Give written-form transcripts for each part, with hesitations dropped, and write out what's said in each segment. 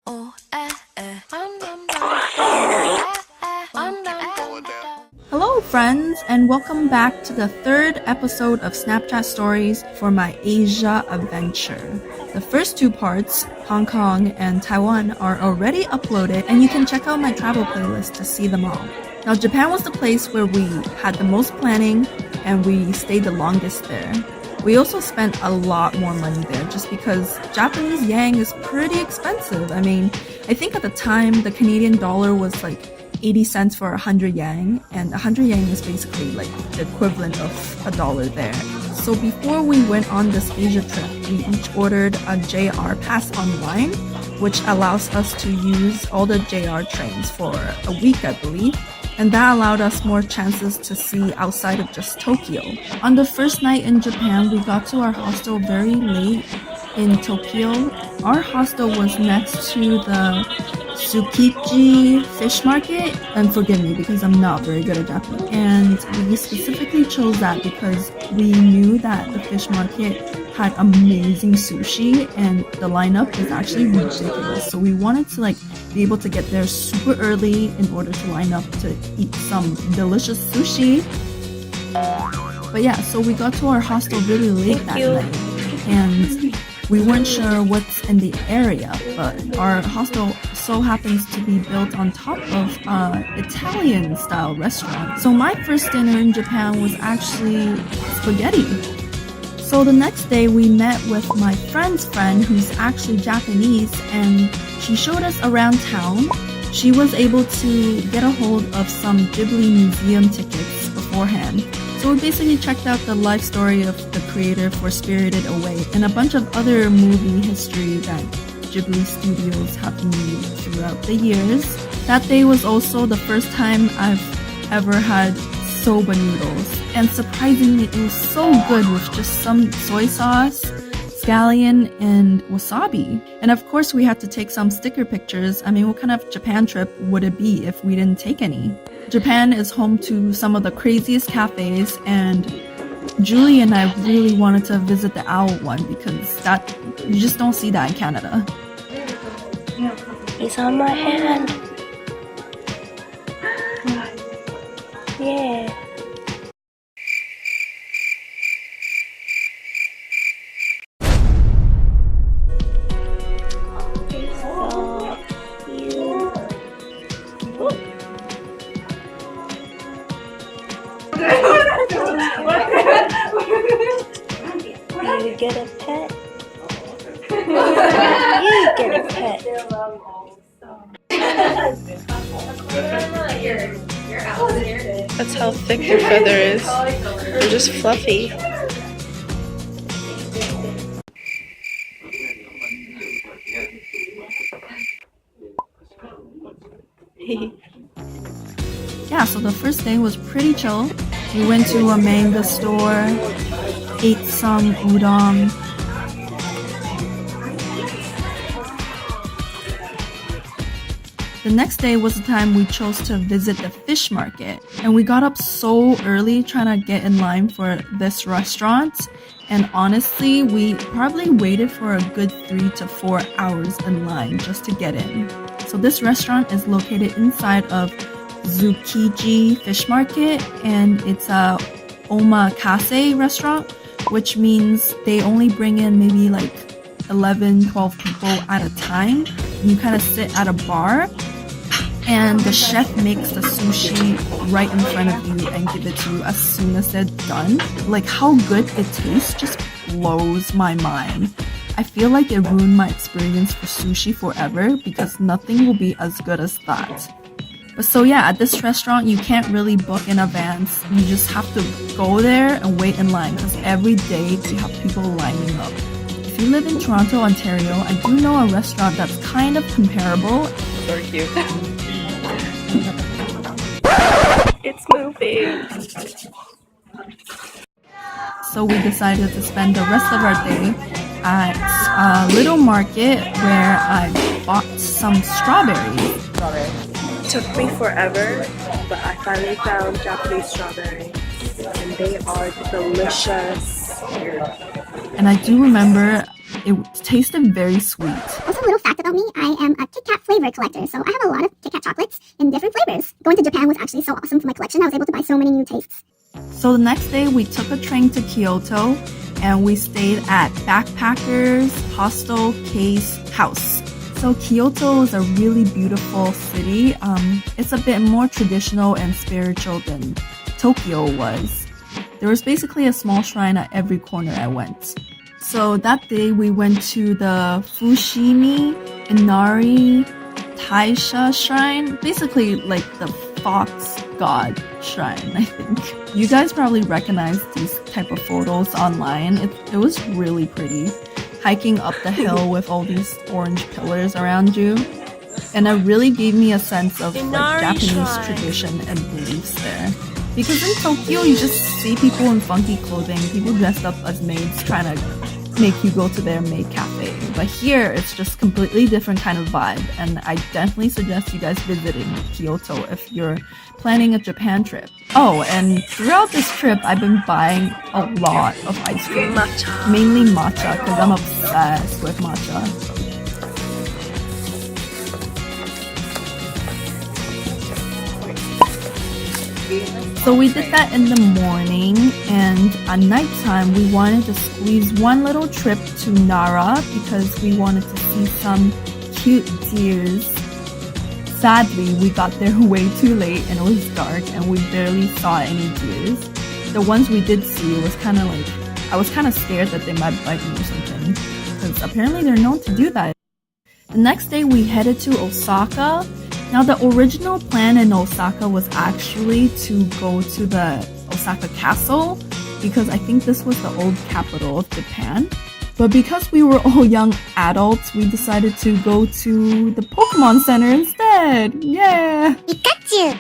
Hello friends, and welcome back to the third episode of Snapchat Stories for my Asia adventure. The first two parts, Hong Kong and Taiwan, are already uploaded, and you can check out my travel playlist to see them all. Now, Japan was the place where we had the most planning and we stayed the longest there. We also spent a lot more money there just because Japanese yen is pretty expensive. I mean, I think at the time the Canadian dollar was like 80 cents for 100 yen, and 100 yen is basically like the equivalent of $1 there. So before we went on this Asia trip, we each ordered a JR pass online, which allows us to use all the JR trains for a week, I believe. And that allowed us more chances to see outside of just Tokyo. On the first night in Japan, we got to our hostel very late in Tokyo. Our hostel was next to the Tsukiji fish market, and forgive me because I'm not very good at Japanese. And we specifically chose that because we knew that the fish market had amazing sushi and the lineup is actually ridiculous. So we wanted to be able to get there super early in order to line up to eat some delicious sushi. But yeah, so we got to our hostel really late that night, and we weren't sure what's in the area, but our hostel so happens to be built on top of an Italian-style restaurant. So my first dinner in Japan was actually spaghetti. So the next day we met with my friend's friend who's actually Japanese, and she showed us around town. She was able to get a hold of some Ghibli museum tickets beforehand. So we basically checked out the life story of the creator for Spirited Away and a bunch of other movie history that Ghibli studios have made throughout the years. That day was also the first time I've ever had soba noodles, and surprisingly it was so good with just some soy sauce, scallion, and wasabi. And of course we had to take some sticker pictures. I mean, what kind of Japan trip would it be if we didn't take any? Japan is home to some of the craziest cafes, and Julie and I really wanted to visit the owl one because that you just don't see that in Canada. It's on my hand. Yeah. You get a pet. You get a pet. That's how thick your feather is. They're just fluffy. Yeah, so the first day was pretty chill. We went to a manga store, ate some udon. The next day was the time we chose to visit the fish market, and we got up so early trying to get in line for this restaurant, and honestly we probably waited for a good 3 to 4 hours in line just to get in. So this restaurant is located inside of Tsukiji fish market, and it's a omakase restaurant, which means they only bring in maybe 11-12 people at a time. You kind of sit at a bar, and the chef makes the sushi right in front of you and give it to you as soon as they're done. Like, how good it tastes just blows my mind. I feel like it ruined my experience for sushi forever because nothing will be as good as that. But so yeah, at this restaurant you can't really book in advance. You just have to go there and wait in line because every day they have people lining up. If you live in Toronto, Ontario, I do know a restaurant that's kind of comparable. So cute. It's moving. So we decided to spend the rest of our day at a little market where I bought some strawberries. It took me forever, but I finally found Japanese strawberries, and they are delicious. And I do remember it tasted very sweet. Also, a little fact about me, I am a Kit Kat flavor collector, so I have a lot of Kit Kat chocolates in different flavors. Going to Japan was actually so awesome for my collection. I was able to buy so many new tastes. So the next day, we took a train to Kyoto, and we stayed at Backpackers Hostel Case House. So Kyoto is a really beautiful city. It's a bit more traditional and spiritual than Tokyo was. There was basically a small shrine at every corner I went. So that day we went to the Fushimi Inari Taisha shrine, basically like the fox god shrine, I think. You guys probably recognize these type of photos online. It was really pretty. Hiking up the hill with all these orange pillars around you. And it really gave me a sense of like Japanese tradition and beliefs there. Because in Tokyo, you just see people in funky clothing, people dressed up as maids trying to make you go to their maid cafe. But here, it's just completely different kind of vibe. And I definitely suggest you guys visiting Kyoto if you're planning a Japan trip. Oh, and throughout this trip, I've been buying a lot of ice cream. Matcha. Mainly matcha, because I'm obsessed with matcha. So we did that in the morning, and at nighttime we wanted to squeeze one little trip to Nara because we wanted to see some cute deers. Sadly, we got there way too late and it was dark and we barely saw any deers. The ones we did see was kind of like, I was kind of scared that they might bite me or something because apparently they're known to do that. The next day we headed to Osaka. Now, the original plan in Osaka was actually to go to the Osaka Castle because I think this was the old capital of Japan. But because we were all young adults, we decided to go to the Pokemon Center instead. Yeah! Pikachu!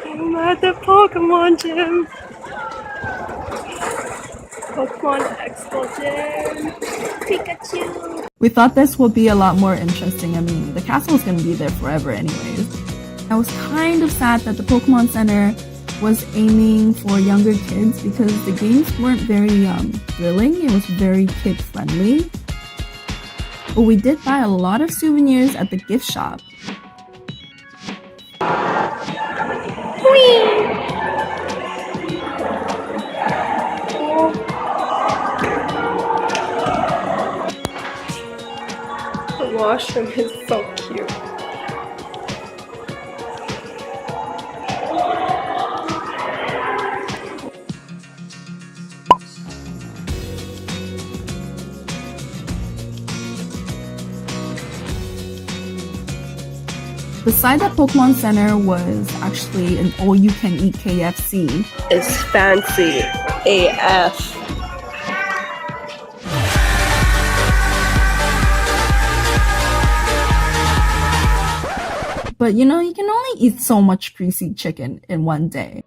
I'm at the Pokemon gym. Pokemon Expo gym. Pikachu. We thought this would be a lot more interesting. I mean, the castle is going to be there forever anyways. I was kind of sad that the Pokemon Center was aiming for younger kids because the games weren't very thrilling. It was very kid-friendly. But we did buy a lot of souvenirs at the gift shop. The washroom is so cute. Beside the Pokemon Center was actually an all-you-can-eat KFC. It's fancy AF. But you know, you can only eat so much greasy chicken in one day.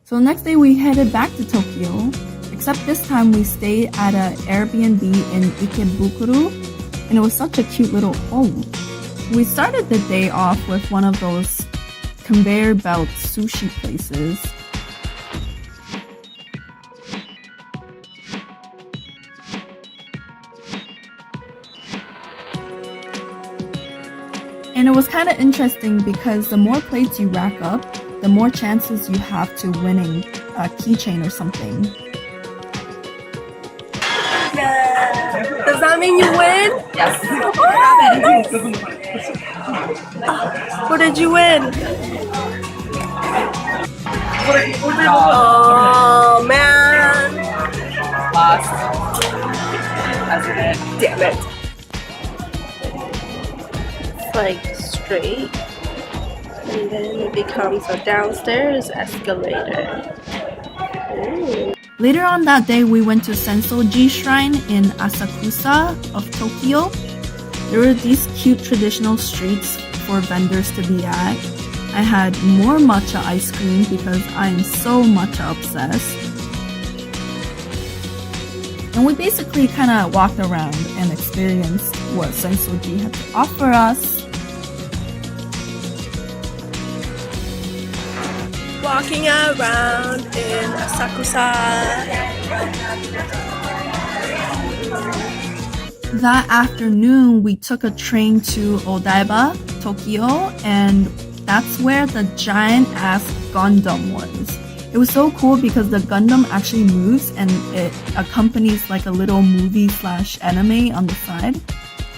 So the next day we headed back to Tokyo, except this time we stayed at an Airbnb in Ikebukuro, and it was such a cute little home. We started the day off with one of those conveyor belt sushi places. And it was kind of interesting because the more plates you rack up, the more chances you have to winning a keychain or something. Does that mean you win? Yes. What did you win? Oh man. Lost. As you did. Damn it. It's like straight. And then it becomes a downstairs escalator. Ooh. Later on that day, we went to Sensoji Shrine in Asakusa of Tokyo. There were these cute traditional streets for vendors to be at. I had more matcha ice cream because I am so matcha obsessed. And we basically kind of walked around and experienced what Sensoji had to offer us. Walking around in Asakusa. That afternoon, we took a train to Odaiba, Tokyo, and that's where the giant-ass Gundam was. It was so cool because the Gundam actually moves and it accompanies like a little movie/anime on the side.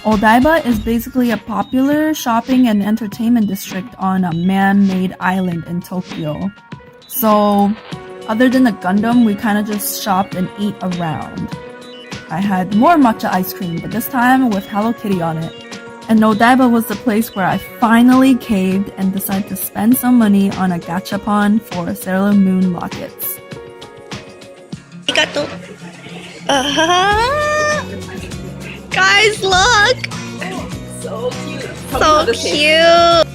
Odaiba is basically a popular shopping and entertainment district on a man-made island in Tokyo. So, other than the Gundam, we kind of just shopped and ate around. I had more matcha ice cream, but this time with Hello Kitty on it. And Odaiba was the place where I finally caved and decided to spend some money on a gachapon for Sailor Moon lockets. Arigato. Guys, look! So cute. So cute!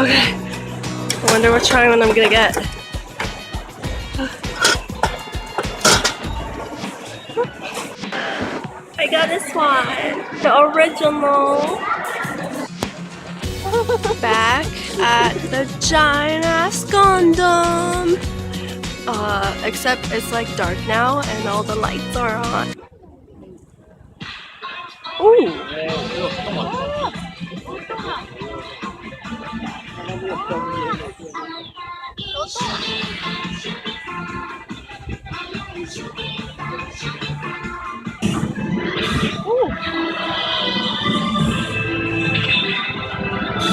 Okay. I wonder what try one I'm gonna get. I got this one, the original. Back at the giant ass Gundam. Except it's like dark now and all the lights are on. Ooh.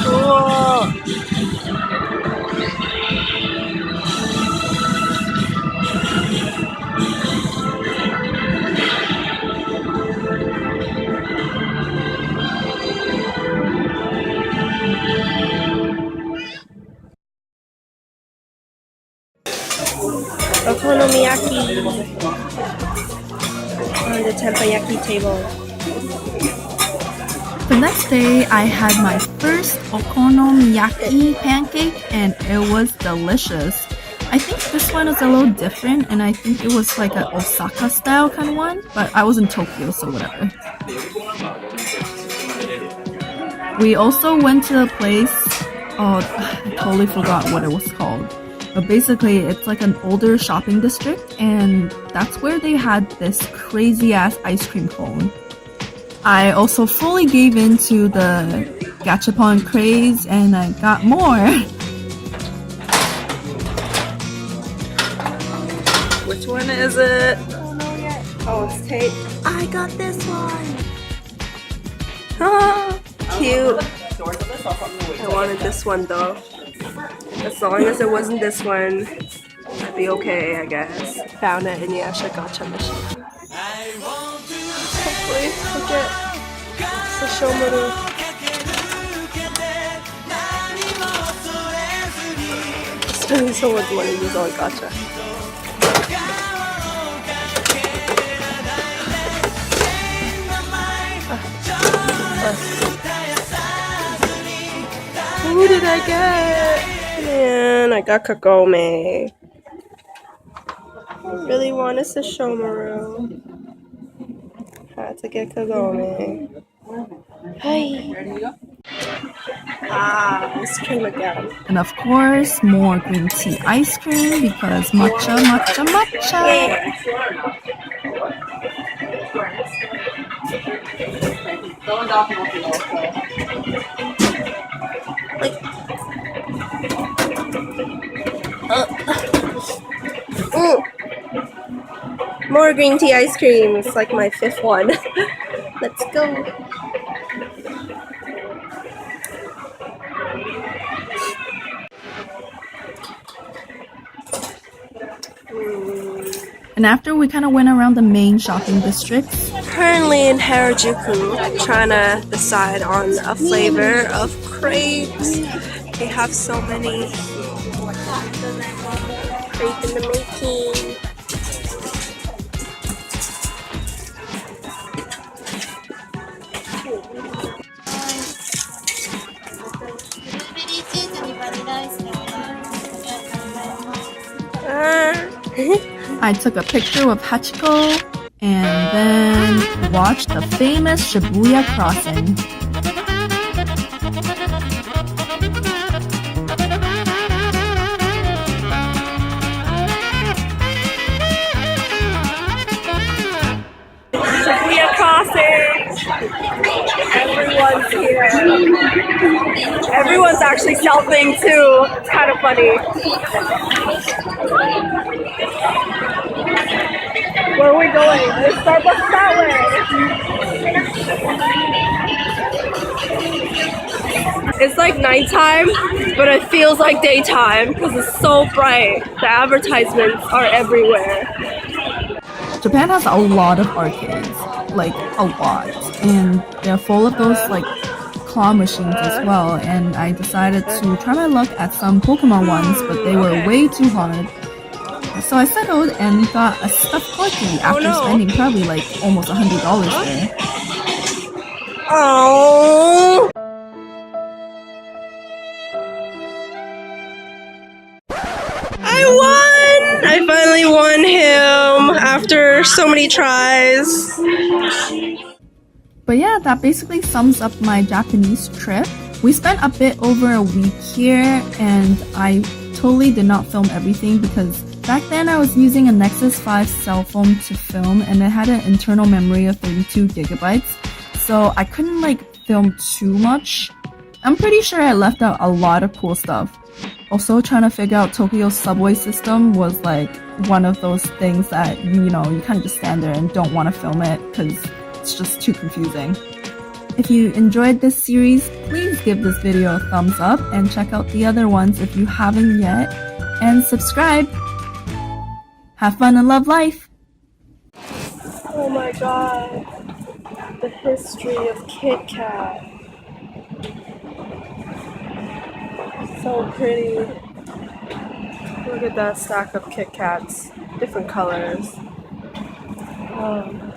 Cool. Okonomiyaki on the teppanyaki table. The next day, I had my first okonomiyaki pancake and it was delicious. I think this one is a little different and I think it was like an Osaka style kind of one, but I was in Tokyo, so whatever. We also went to a place, I totally forgot what it was called. But basically, it's like an older shopping district and that's where they had this crazy ass ice cream cone. I also fully gave in to the gachapon craze and I got more. Which one is it? I don't know yet. Oh, it's tape. I got this one. Ah, cute. I wanted this one though. As long as it wasn't this one, I'd be okay, I guess. Found it in Yasha Gacha machine. Hopefully, we'll get Sashomaru. Spending so much money just on gacha. Who did I get? Man, I got Kagome. I really wanted Sashomaru. Had to get Kagome. Hi. Ice cream again. And of course, more green tea ice cream because matcha, matcha, matcha. More green tea ice cream. It's like my fifth one. Let's go. And after we kind of went around the main shopping districts. Currently in Harajuku, trying to decide on a flavor of crepes. They have so many. Crepe in the making. I took a picture with Hachiko and then watched the famous Shibuya crossing. Shibuya everyone's here. Everyone's actually selfing too. It's kind of funny. Where are we going? There's Starbucks that way. It's like nighttime, but it feels like daytime because it's so bright. The advertisements are everywhere. Japan has a lot of arcades, like a lot, and they're full of those like claw machines as well, and I decided to try my luck at some Pokemon ones, but they were way too hard. So I settled and got a stuffed Corky after spending probably like almost $100 there. Oh! I won! I finally won him after so many tries. But yeah, that basically sums up my Japanese trip. We spent a bit over a week here, and I totally did not film everything because back then I was using a Nexus 5 cell phone to film, and it had an internal memory of 32 gigabytes, so I couldn't like film too much. I'm pretty sure I left out a lot of cool stuff. Also, trying to figure out Tokyo's subway system was like one of those things that, you know, you kind of just stand there and don't want to film it because it's just too confusing. If you enjoyed this series, please give this video a thumbs up and check out the other ones if you haven't yet, and subscribe. Have fun and love life! Oh my god. The history of Kit Kat. So pretty. Look at that stack of Kit Kats. Different colors. Oh.